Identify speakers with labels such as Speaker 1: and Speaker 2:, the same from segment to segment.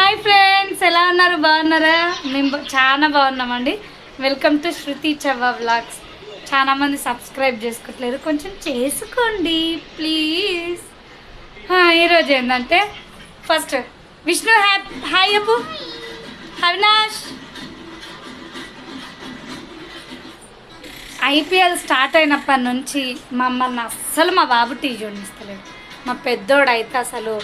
Speaker 1: Hi friends, ఎలా ఉన్నారు? బాగున్నారా? మేము చాలా బాగున్నామండి. Welcome to Shruti Chavva vlogs. చాలామంది సబ్స్క్రైబ్ చేసుకోవట్లేదు, కొంచెం చేసుకోండి ప్లీజ్. ఈరోజు ఏంటంటే ఫస్ట్ విష్ణు హాయ్ అబ్బు, అవినాష్. ఐపీఎల్ స్టార్ట్ అయినప్పటి నుంచి మమ్మల్ని అస్సలు మా బాబు టీవీ చూడనిస్తలేడు. మా పెద్దోడు అయితే అసలు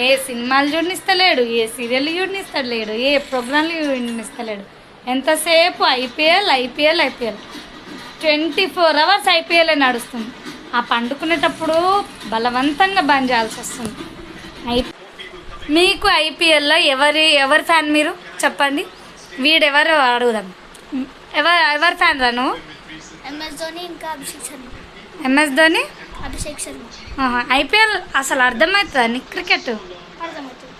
Speaker 1: ఏ సినిమాలు చూడనిస్తలేడు, ఏ సీరియల్ చూడనిస్తలేడు, ఏ ప్రోగ్రాంలు చూడనిస్తలేడు. ఎంతసేపు IPL IPL IPL 24 hours IPL నడుస్తుంది. ఆ పండుకునేటప్పుడు బలవంతంగా బంద్ చేయాల్సి వస్తుంది. మీకు ఐపీఎల్లో ఎవరి ఫ్యాన్ మీరు చెప్పండి? వీడెవరు అడుగుదాం. ఎవరి ఫ్యాన్ రా నువ్వు?
Speaker 2: MS ధోని ఇంకా అభిషేక్ శర్మ.
Speaker 1: MS ధోని,
Speaker 2: అభిషేక్ శర్మ.
Speaker 1: ఐపీఎల్ అసలు అర్థమవుతుందా నీకు? క్రికెట్
Speaker 2: అర్థమవుతుంది.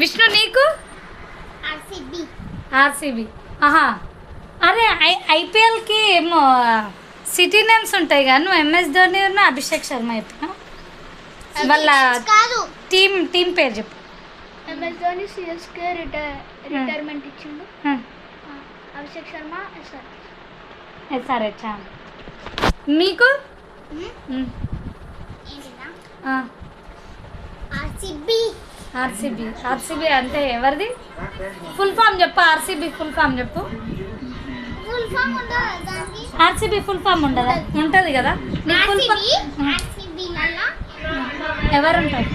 Speaker 1: విష్ణు నీకు? ఆర్సీబీ. అరే ఐపీఎల్కి ఏమో సిటీ నేమ్స్ ఉంటాయి కానీ నువ్వు MS ధోని అభిషేక్ శర్మ చెప్పిన వాళ్ళ టీం పేరు చెప్పు.
Speaker 2: MS ధోని CSK రిటైర్మెంట్ ఇచ్చిండు. అభిషేక్ శర్మ
Speaker 1: SRH. మీకు? ఆర్సీబీ అంటే ఎవరిది? ఫుల్ ఫామ్ చెప్పు. ఆర్సీబీ ఫుల్ ఫామ్ చెప్పు. ఆర్సీబీ ఫుల్ ఫామ్ ఉండదా? ఉంటుంది కదా. నీకు ఫుల్ ఫామ్ ఎవరుంటారు?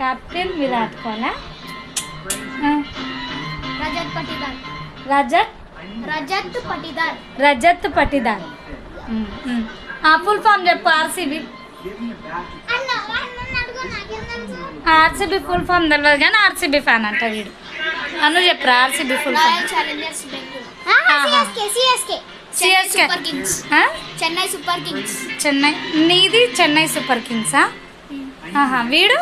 Speaker 1: Captain Virat Kohli. Rajat Patidar. Full form చెప్పు. ఆర్సీబీ ఫుల్ ఫామ్ తెలియదు కానీ ఆర్సీబీ ఫ్యాన్ అంట వీడు. అను చెప్పరా ఆర్సీబీ ఫుల్ ఫామ్? చెన్నై. నీది చెన్నై సూపర్ కింగ్సా? వీడు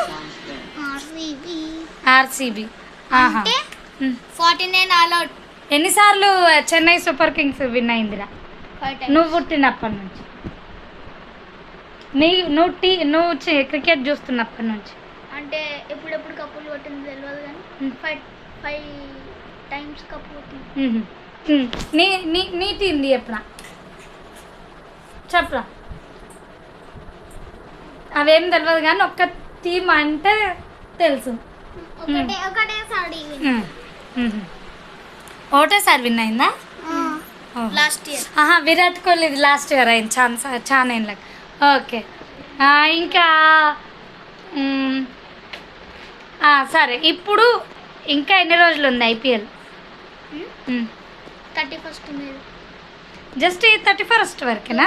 Speaker 1: ఆర్సీబీ.
Speaker 2: 49 ఆల్అవుట్.
Speaker 1: ఎన్నిసార్లు చెన్నై సూపర్ కింగ్స్ విన్ అయిందిరా నువ్వు పుట్టినప్పటి నుంచి? నువ్వు క్రికెట్ చూస్తున్నప్పటి నుంచి?
Speaker 2: అంటే ఎప్పుడెప్పుడు కప్పులు కొట్టింది తెలియదు కానీ 5 times కప్పు కొట్టింది.
Speaker 1: నీ టీం చెప్పరా? అవేం తెలియదు కానీ ఒక్క టీం అంటే తెలుసు. ఒకటేసారి విన్ అయిందా?
Speaker 2: Last year.
Speaker 1: Virat Kohli last year అయింది చాలా ఏళ్ళకి. ఓకే. ఇంకా సరే, ఇప్పుడు ఇంకా ఎన్ని రోజులు ఉంది ఐపీఎల్?
Speaker 2: 31st మే.
Speaker 1: జస్ట్ ఈ 31st వరకేనా?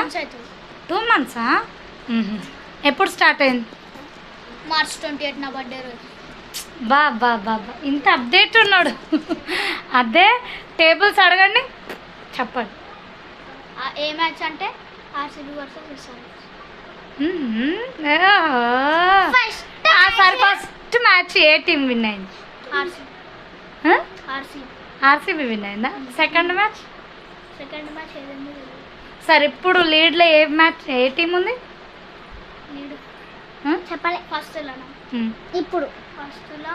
Speaker 1: 2 months. ఎప్పుడు స్టార్ట్ అయింది?
Speaker 2: March 28 నా బర్త్డే రోజు.
Speaker 1: బాబా ఇంత అప్డేట్ ఉన్నాడు. అదే టేబుల్స్ అడగండి, చెప్పండి.
Speaker 2: ఏ మ్యాచ్ అంటే RCB versus SRH.
Speaker 1: First match ఏ టీం విన్ అయింది? ఆర్సీబీ విన్ అయిందా? సెకండ్ మ్యాచ్
Speaker 2: ఏదైంది
Speaker 1: సరే. ఇప్పుడు లీడ్లో ఏ టీం ఉంది?
Speaker 2: చెప్పాలి. ఇప్పుడు ఫస్ట్లో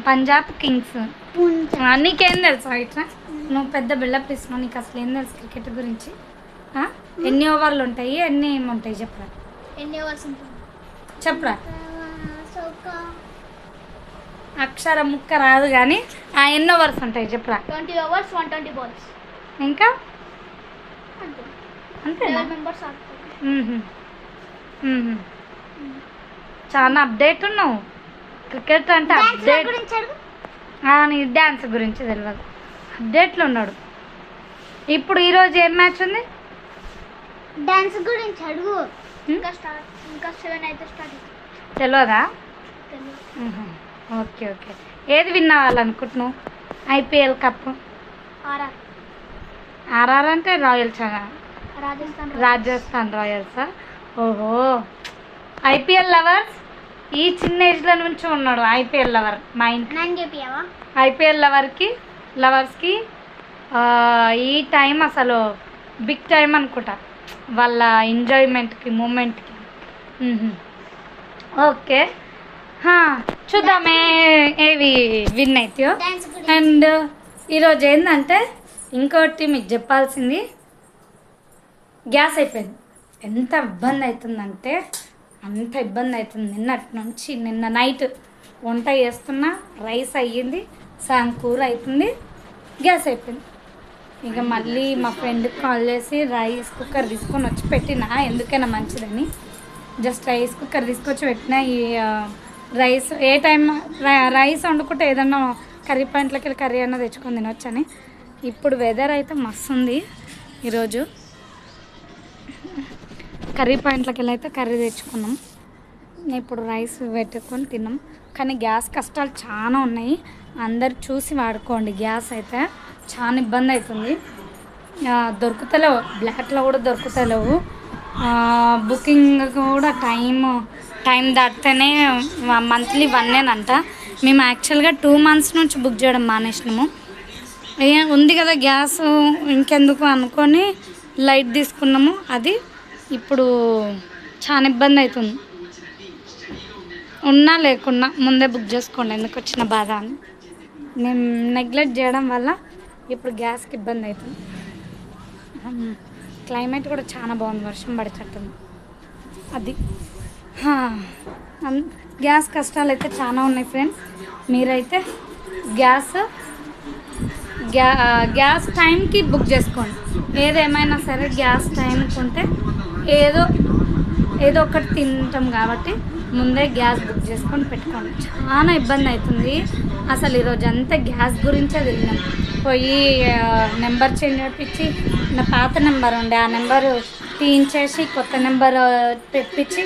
Speaker 1: పంజాబ్ కింగ్స్. నీకేం తెలుసా? ఇట్లా నువ్వు పెద్ద బిల్డప్ ఇస్తున్నావు, నీకు అసలు ఏం తెలుసు క్రికెట్ గురించి? ఎన్ని ఓవర్లు ఉంటాయి, ఎన్ని ఏముంటాయి చెప్పరా?
Speaker 2: ఎన్ని ఓవర్స్ ఉంటుంది
Speaker 1: చెప్పరా? అక్షర ముక్క రాదు కానీ ఎన్ని ఓవర్స్ ఉంటాయి చెప్పరా?
Speaker 2: 20 overs 120 balls.
Speaker 1: ఇంకా అంతేనా?
Speaker 2: మెంబర్స్
Speaker 1: చాలా అప్డేట్ ఉన్నావు. క్రికెట్ అంటే అప్డేట్. నీ డ్యాన్స్ గురించి తెలియదు, అప్డేట్లో ఉన్నాడు. ఇప్పుడు ఈరోజు ఏం మ్యాచ్ ఉంది?
Speaker 2: డ్యాన్స్ గురించి అడుగు. ఇంకా 7 అయితే స్టార్ట్.
Speaker 1: తెలియదా? ఓకే. ఏది విన్ అవ్వాలనుకుంటున్నావు ఐపీఎల్ కప్? ఆర్ఆర్ అంటే రాయల్స్, రాజస్థాన్ రాయల్సా? ఓహో, ఐపీఎల్ లవర్స్ ఈ చిన్న ఏజ్లో నుంచి ఉన్నాడు ఐపీఎల్ లవర్. మా ఇంట్లో ఐపీఎల్ లవర్స్కి ఈ టైం అసలు బిగ్ టైం అనుకుంటా. వాళ్ళ ఎంజాయ్మెంట్కి మూమెంట్కి ఓకే, చూద్దామే ఏవి విన్ అవుతాయో.
Speaker 2: డాన్స్
Speaker 1: అండ్ ఈరోజు ఏంటంటే ఇంకోటి మీకు చెప్పాల్సింది, గ్యాస్ అయిపోయింది. ఎంత ఇబ్బంది అవుతుందంటే అంత ఇబ్బంది అవుతుంది. నిన్నటి నుంచి నిన్న నైట్ వంట చేస్తున్నా, రైస్ అయ్యింది, సగం కూర అవుతుంది, గ్యాస్ అయిపోయింది. ఇక మళ్ళీ మా ఫ్రెండ్కి కాల్ చేసి రైస్ కుక్కర్ తీసుకొని వచ్చి పెట్టిన, ఎందుకైనా మంచిదని జస్ట్ రైస్ కుక్కర్ తీసుకొచ్చి పెట్టిన. ఈ రైస్ ఏ టైం రైస్ వండుకుంటే ఏదన్నా కర్రీ పాయింట్లకి వెళ్ళి కర్రీ అన్న తెచ్చుకొని తినొచ్చని. ఇప్పుడు వెదర్ అయితే మస్తు ఉంది. ఈరోజు కర్రీ పాయింట్లకి వెళ్ళి అయితే కర్రీ తెచ్చుకున్నాం. ఇప్పుడు రైస్ పెట్టుకొని తిన్నాం. కానీ గ్యాస్ కష్టాలు చాలా ఉన్నాయి, అందరు చూసి వాడుకోండి. గ్యాస్ అయితే చాలా ఇబ్బంది అవుతుంది, దొరుకుతలేవు, బ్లాక్లో కూడా దొరుకుతలేవు. బుకింగ్ కూడా టైం దాటితేనే మంత్లీ 1 అంట. మేము యాక్చువల్గా 2 months నుంచి బుక్ చేయడం మానేసినాము. ఉంది కదా గ్యాస్ ఇంకెందుకు అనుకొని లైట్ తీసుకున్నాము. అది ఇప్పుడు చాలా ఇబ్బంది అవుతుంది. ఉన్నా లేకున్నా ముందే బుక్ చేసుకోండి, ఎందుకు వచ్చిన బాధ అని. మేము నెగ్లెక్ట్ చేయడం వల్ల ఇప్పుడు గ్యాస్కి ఇబ్బంది అవుతుంది. క్లైమేట్ కూడా చాలా బాగుంది, వర్షం పడేటట్టుంది. అది గ్యాస్ కష్టాలు అయితే చాలా ఉన్నాయి ఫ్రెండ్స్. మీరైతే గ్యాస్ టైంకి బుక్ చేసుకోండి. ఏదేమైనా సరే గ్యాస్ టైంకి ఉంటే ఏదో ఒకటి తింటాం కాబట్టి ముందే గ్యాస్ బుక్ చేసుకొని పెట్టుకోండి. చాలా ఇబ్బంది అవుతుంది అసలు. ఈరోజు అంతా గ్యాస్ గురించే తిన్నాం. పోయి నెంబర్ చేంజ్ చేయించి, నా పాత నెంబర్ ఉండే ఆ నెంబరు తీయించేసి కొత్త నెంబర్ తెప్పించి,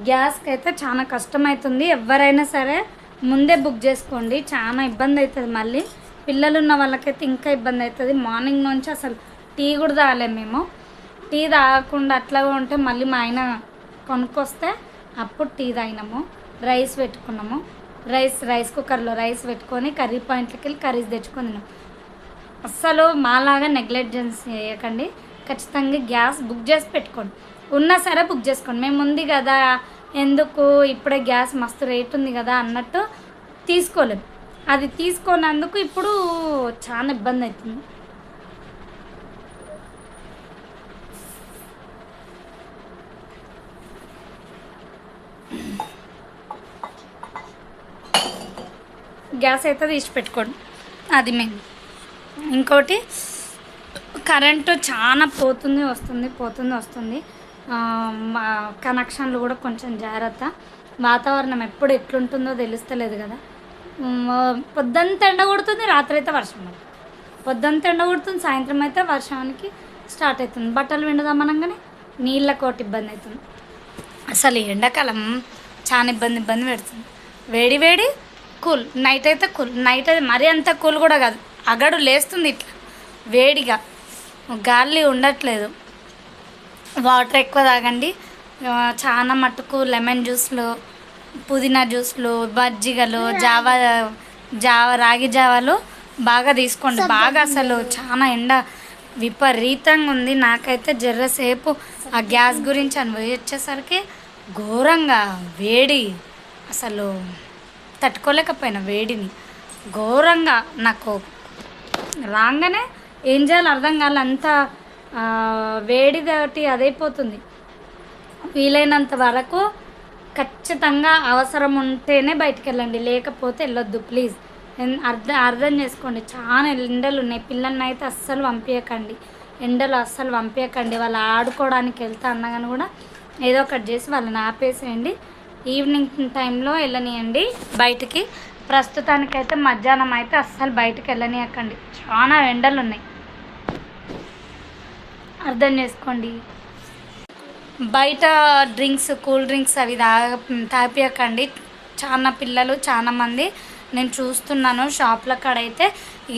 Speaker 1: గ్యాస్కి అయితే చాలా కష్టమవుతుంది. ఎవరైనా సరే ముందే బుక్ చేసుకోండి, చాలా ఇబ్బంది అవుతుంది. మళ్ళీ పిల్లలు ఉన్న వాళ్ళకైతే ఇంకా ఇబ్బంది అవుతుంది. మార్నింగ్ నుంచి అసలు టీ కూడా తాగలేము మేము. టీ తాగకుండా అట్లాగా ఉంటే మళ్ళీ మా ఆయన కొనుక్కొస్తే అప్పుడు టీ తాగినాము. రైస్ పెట్టుకున్నాము, రైస్ కుక్కర్లో రైస్ పెట్టుకొని కర్రీ పాయింట్లకి వెళ్ళి కర్రీస్ తెచ్చుకొని తిన్నాము. అస్సలు మాలాగా నెగ్లెక్టెన్స్ చేయకండి. ఖచ్చితంగా గ్యాస్ బుక్ చేసి పెట్టుకోండి, ఉన్నా సరే బుక్ చేసుకోండి. మేము ఉంది కదా ఎందుకు, ఇప్పుడే గ్యాస్ మస్తు రేట్ ఉంది కదా అన్నట్టు తీసుకోలేము. అది తీసుకున్నందుకు ఇప్పుడు చాలా ఇబ్బంది అవుతుంది. గ్యాస్ అయితే తీసి పెట్టుకోండి, అది మేము. ఇంకోటి కరెంటు చాలా పోతుంది వస్తుంది. కనెక్షన్లు కూడా కొంచెం జాగ్రత్త. వాతావరణం ఎప్పుడు ఎట్లుంటుందో తెలుస్తలేదు కదా. పొద్దంతా ఎండ కొడుతుంది, రాత్రి అయితే వర్షం పడుతుంది. పొద్దంతా ఎండ కొడుతుంది, సాయంత్రం అయితే వర్షానికి స్టార్ట్ అవుతుంది. బట్టలు విండుదామనగానే నీళ్ళకోటి ఇబ్బంది అవుతుంది. అసలు ఎండాకాలం చాలా ఇబ్బంది పెడుతుంది. వేడి కూల్, నైట్ అయితే మరీ అంత కూల్ కూడా కాదు, అగడు లేస్తుంది ఇట్లా వేడిగా, గాలి ఉండట్లేదు. వాటర్ ఎక్కువ తాగండి. చాలా మట్టుకు లెమన్ జ్యూస్లు, పుదీనా జ్యూస్లు, మజ్జిగలు, రాగి జావాలు బాగా తీసుకోండి. బాగా అసలు చాలా ఎండ విపరీతంగా ఉంది. నాకైతే జర్రసేపు ఆ గ్యాస్ గురించి వచ్చేసరికి ఘోరంగా వేడి, అసలు తట్టుకోలేకపోయినా వేడిని ఘోరంగా. నాకు రాగానే ఏం చేయాలో అర్థం కాలే, అంత వేడితోటి అదైపోతుంది. వీలైనంత వరకు ఖచ్చితంగా అవసరం ఉంటేనే బయటికి వెళ్ళండి, లేకపోతే వెళ్ళొద్దు ప్లీజ్. అర్థం చేసుకోండి. చాలా ఎండలు ఉన్నాయి. పిల్లల్ని అయితే అస్సలు పంపించకండి, ఎండలు అస్సలు పంపించకండి. వాళ్ళు ఆడుకోవడానికి వెళ్తా అన్నా కానీ కూడా ఏదో ఒకటి చేసి వాళ్ళని ఆపేసేయండి. ఈవినింగ్ టైంలో వెళ్ళనియండి బయటికి. ప్రస్తుతానికైతే మధ్యాహ్నం అయితే అస్సలు బయటికి వెళ్ళనియకండి, చాలా ఎండలు ఉన్నాయి, అర్థం చేసుకోండి. బయట కూల్ డ్రింక్స్ అవి తాపియకండి. చాలా పిల్లలు చాలా మంది నేను చూస్తున్నాను షాప్ల కాడ అయితే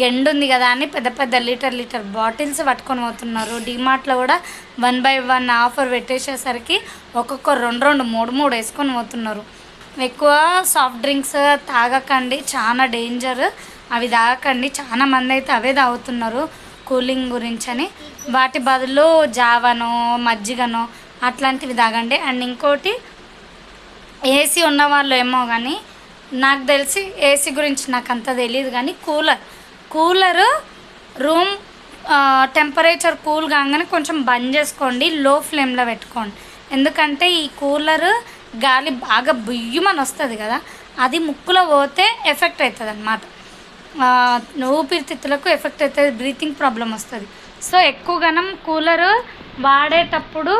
Speaker 1: ఎండ ఉంది కదా అని పెద్ద లీటర్ బాటిల్స్ పట్టుకొని పోతున్నారు. డిమార్ట్లో కూడా 1 by 1 ఆఫర్ పెట్టేసేసరికి ఒక్కొక్క 2 3 వేసుకొని పోతున్నారు. ఎక్కువ సాఫ్ట్ డ్రింక్స్ తాగకండి, చాలా డేంజర్. అవి తాగకండి. చాలా మంది అయితే అవే తాగుతున్నారు. కూలింగ్ గురించి అని. వాటి బదులు జావనో మజ్జిగనో అట్లాంటివి తాగండి. అండ్ ఇంకోటి ఏసీ ఉన్న వాళ్ళు ఏమో కానీ నాకు తెలిసి ఏసీ గురించి నాకు అంత తెలియదు కానీ కూలరు రూమ్ టెంపరేచర్ కూల్ కాగానే కొంచెం బంద్ చేసుకోండి, లో ఫ్లేమ్లో పెట్టుకోండి. ఎందుకంటే ఈ కూలరు గాలి బాగా బుయ్యమని వస్తుంది కదా, అది ముక్కులో పోతే ఎఫెక్ట్ అవుతుంది అన్నమాట. ఊపిరితిత్తులకు ఎఫెక్ట్ అవుతుంది, బ్రీతింగ్ ప్రాబ్లం వస్తుంది. సో ఎక్కువగానం కూలరు వాడేటప్పుడు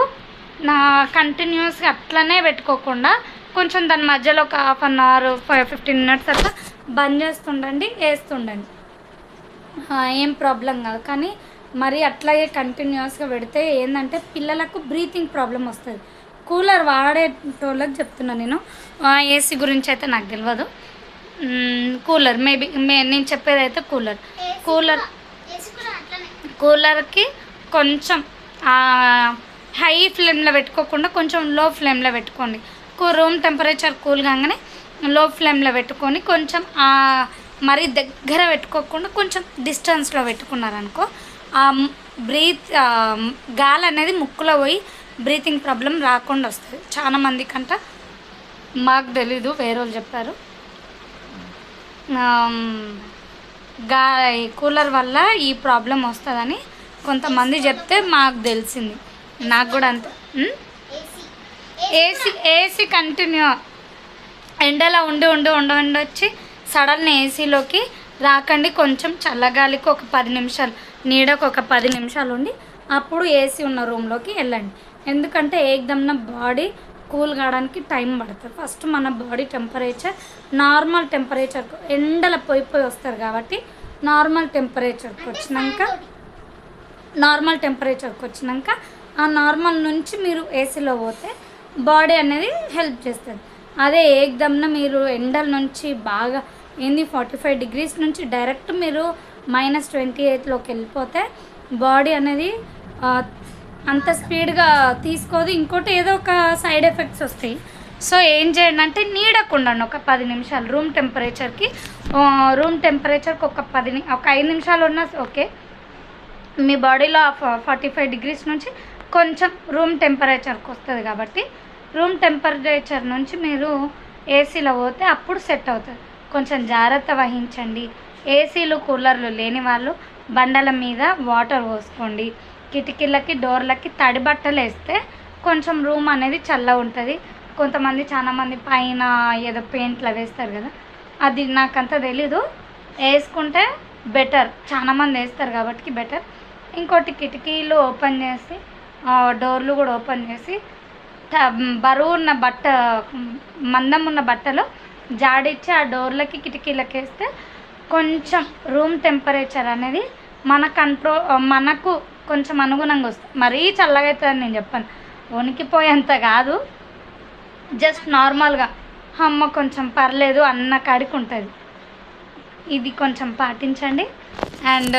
Speaker 1: కంటిన్యూస్గా అట్లనే పెట్టుకోకుండా కొంచెం దాని మధ్యలో ఒక 1/2 అవర్ 15 మినిట్స్ అట్లా బంద్ చేస్తుండండి, వేస్తుండండి, ఏం ప్రాబ్లం కాదు. కానీ మరి అట్లాగే కంటిన్యూస్గా పెడితే ఏంటంటే పిల్లలకు బ్రీతింగ్ ప్రాబ్లం వస్తుంది. కూలర్ వాడేటోళ్ళకి చెప్తున్నాను నేను, ఏసీ గురించి అయితే నాకు తెలియదు. కూలర్ నేను చెప్పేది అయితే కూలర్కి కొంచెం హై ఫ్లేమ్లో పెట్టుకోకుండా కొంచెం లో ఫ్లేమ్లో పెట్టుకోండి. రూమ్ టెంపరేచర్ కూల్ కాగానే లో ఫ్లేమ్లో పెట్టుకొని కొంచెం మరీ దగ్గర పెట్టుకోకుండా కొంచెం డిస్టెన్స్లో పెట్టుకున్నారనుకో గాలి అనేది ముక్కులో పోయి బ్రీతింగ్ ప్రాబ్లం రాకుండా వస్తుంది. చాలా మందికంట, మాకు తెలీదు, వేరే వాళ్ళు చెప్పారు, కూలర్ వల్ల ఈ ప్రాబ్లం వస్తుందని కొంతమంది చెప్తే మాకు తెలిసింది. నాకు కూడా అంతే. ఏసీ కంటిన్యూ ఎండలో ఉండి వచ్చి సడన్ ఏసీలోకి రాకండి. కొంచెం చల్లగాలికి ఒక 10 నిమిషాలు, నీడకు ఒక 10 నిమిషాలు ఉండి అప్పుడు ఏసీ ఉన్న రూమ్లోకి వెళ్ళండి. ఎందుకంటే ఏకదమ్న బాడీ కూల్ కావడానికి టైం పడుతుంది. ఫస్ట్ మన బాడీ టెంపరేచర్ నార్మల్ టెంపరేచర్కు ఎండల పోయి వస్తారు కాబట్టి నార్మల్ టెంపరేచర్కి వచ్చినాక ఆ నార్మల్ నుంచి మీరు ఏసీలో పోతే బాడీ అనేది హెల్ప్ చేస్తుంది. అదే ఏకదమ్న మీరు ఎండల నుంచి బాగా 45 డిగ్రీస్ నుంచి డైరెక్ట్ మీరు -28లోకి వెళ్ళిపోతే బాడీ అనేది అంత స్పీడ్గా తీసుకోదు. ఇంకోటి ఏదో ఒక సైడ్ ఎఫెక్ట్స్ వస్తాయి. సో ఏం చేయండి అంటే నీడకుండా ఒక 10 నిమిషాలు రూమ్ టెంపరేచర్కి ఒక 5 నిమిషాలు ఉన్నా ఓకే. మీ బాడీలో 45 డిగ్రీస్ నుంచి కొంచెం రూమ్ టెంపరేచర్కి వస్తుంది కాబట్టి రూమ్ టెంపరేచర్ నుంచి మీరు ఏసీలో పోతే అప్పుడు సెట్ అవుతుంది. కొంచెం జాగ్రత్త వహించండి. ఏసీలు కూలర్లు లేని వాళ్ళు బండల మీద వాటర్ పోసుకోండి. కిటికీలకి డోర్లకి తడి బట్టలు వేస్తే కొంచెం రూమ్ అనేది చల్లగా ఉంటుంది. చాలామంది పైన ఏదో పెయింట్లు వేస్తారు కదా, అది నాకంత తెలీదు, వేసుకుంటే బెటర్. చాలామంది వేస్తారు కాబట్టి బెటర్. ఇంకోటి కిటికీలు ఓపెన్ చేసి డోర్లు కూడా ఓపెన్ చేసి బరువు ఉన్న మందం ఉన్న బట్టలు జాడిచ్చి ఆ డోర్లకి కిటికీలకి వేస్తే కొంచెం రూమ్ టెంపరేచర్ అనేది మనకు కొంచెం అనుగుణంగా వస్తుంది. మరీ చల్లగా అవుతుందని నేను చెప్పాను, వణికిపోయేంత కాదు, జస్ట్ నార్మల్గా అమ్మ కొంచెం పర్లేదు అన్న కాడికి ఉంటుంది. ఇది కొంచెం పాటించండి. అండ్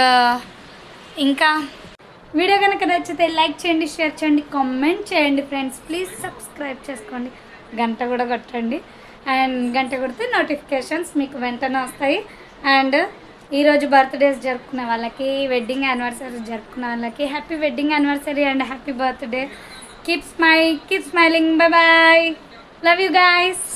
Speaker 1: ఇంకా వీడియో కనుక నచ్చితే లైక్ చేయండి, షేర్ చేయండి, కామెంట్ చేయండి. ఫ్రెండ్స్ ప్లీజ్ సబ్స్క్రైబ్ చేసుకోండి, గంట కూడా కొట్టండి. అండ్ గంట కొడితే నోటిఫికేషన్స్ మీకు వెంటనే వస్తాయి. అండ్ ఈరోజు బర్త్డేస్ జరుపుకునే వాళ్ళకి, వెడ్డింగ్ యానివర్సరీ జరుపుకునే వాళ్ళకి happy wedding anniversary and happy birthday. Keep smiling. Bye bye. Love you guys.